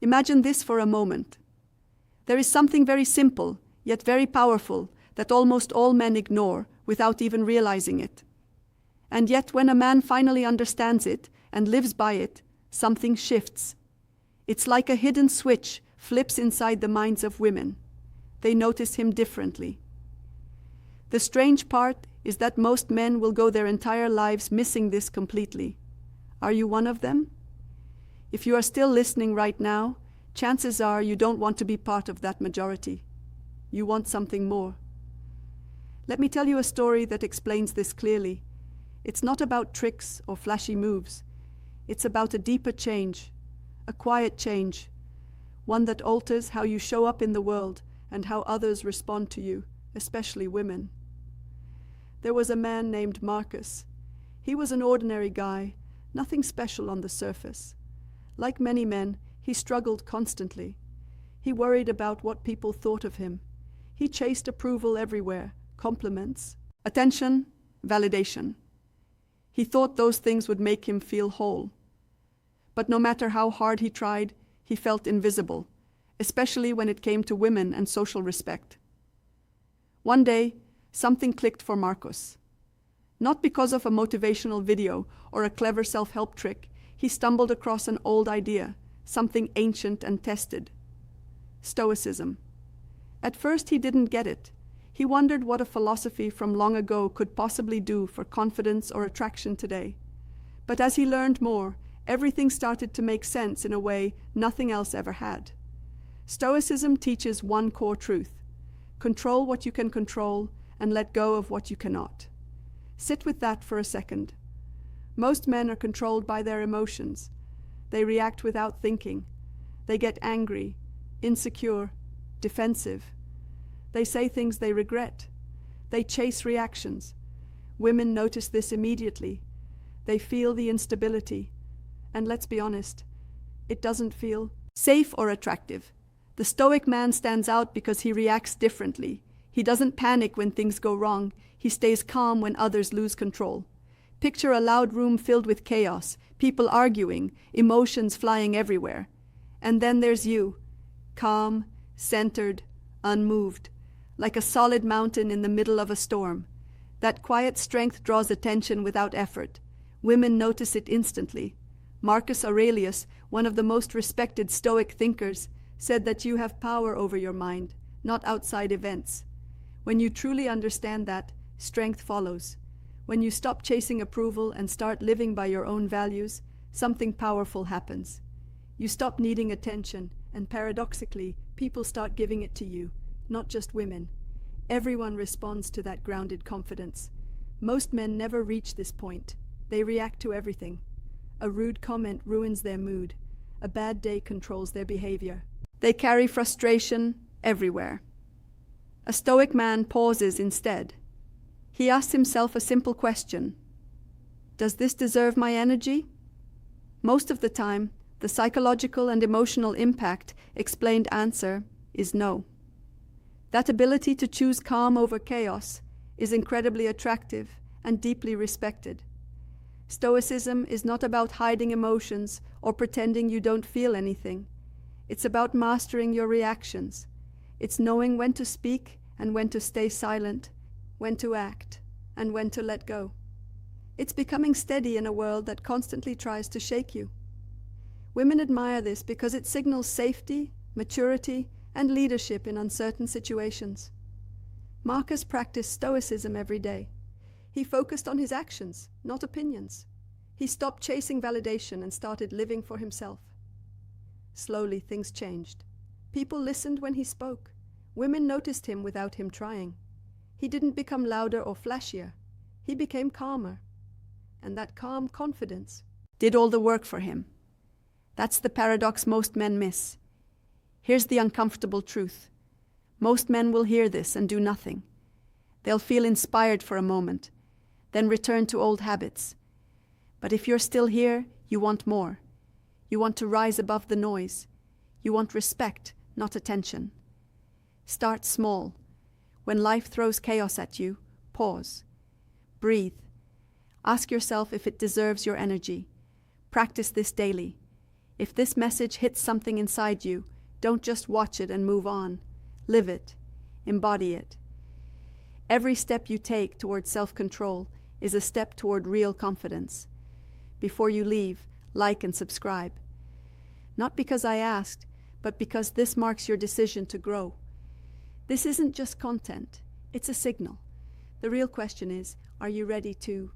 Imagine this for a moment. There is something very simple, yet very powerful, that almost all men ignore without even realizing it. And yet when a man finally understands it and lives by it, something shifts. It's like a hidden switch flips inside the minds of women. They notice him differently. The strange part is that most men will go their entire lives missing this completely. Are you one of them? If you are still listening right now, chances are you don't want to be part of that majority. You want something more. Let me tell you a story that explains this clearly. It's not about tricks or flashy moves. It's about a deeper change, a quiet change, one that alters how you show up in the world and how others respond to you, especially women. There was a man named Marcus. He was an ordinary guy, nothing special on the surface. Like many men, he struggled constantly. He worried about what people thought of him. He chased approval everywhere, compliments, attention, validation. He thought those things would make him feel whole. But no matter how hard he tried, he felt invisible, especially when it came to women and social respect. One day, something clicked for Marcus. Not because of a motivational video or a clever self-help trick, he stumbled across an old idea, something ancient and tested. Stoicism. At first he didn't get it. He wondered what a philosophy from long ago could possibly do for confidence or attraction today. But as he learned more, everything started to make sense in a way nothing else ever had. Stoicism teaches one core truth: control what you can control and let go of what you cannot. Sit with that for a second. Most men are controlled by their emotions. They react without thinking. They get angry, insecure, defensive. They say things they regret. They chase reactions. Women notice this immediately. They feel the instability. And let's be honest, it doesn't feel safe or attractive. The stoic man stands out because he reacts differently. He doesn't panic when things go wrong. He stays calm when others lose control. Picture a loud room filled with chaos, people arguing, emotions flying everywhere. And then there's you, calm, centered, unmoved, like a solid mountain in the middle of a storm. That quiet strength draws attention without effort. Women notice it instantly. Marcus Aurelius, one of the most respected Stoic thinkers, said that you have power over your mind, not outside events. When you truly understand that, strength follows. When you stop chasing approval and start living by your own values, something powerful happens. You stop needing attention, and paradoxically, people start giving it to you, not just women. Everyone responds to that grounded confidence. Most men never reach this point. They react to everything. A rude comment ruins their mood. A bad day controls their behavior. They carry frustration everywhere. A Stoic man pauses instead. He asks himself a simple question: does this deserve my energy? Most of the time, the psychological and emotional impact explained answer is no. That ability to choose calm over chaos is incredibly attractive and deeply respected. Stoicism is not about hiding emotions or pretending you don't feel anything. It's about mastering your reactions. It's knowing when to speak and when to stay silent, when to act and when to let go. It's becoming steady in a world that constantly tries to shake you. Women admire this because it signals safety, maturity, and leadership in uncertain situations. Marcus practiced Stoicism every day. He focused on his actions, not opinions. He stopped chasing validation and started living for himself. Slowly, things changed. People listened when he spoke. Women noticed him without him trying. He didn't become louder or flashier. He became calmer. And that calm confidence did all the work for him. That's the paradox most men miss. Here's the uncomfortable truth. Most men will hear this and do nothing. They'll feel inspired for a moment, then return to old habits. But if you're still here, you want more. You want to rise above the noise. You want respect, not attention. Start small. When life throws chaos at you, pause. Breathe. Ask yourself if it deserves your energy. Practice this daily. If this message hits something inside you, don't just watch it and move on. Live it. Embody it. Every step you take toward self-control is a step toward real confidence. Before you leave, like and subscribe. Not because I asked, but because this marks your decision to grow. This isn't just content, it's a signal. The real question is, are you ready to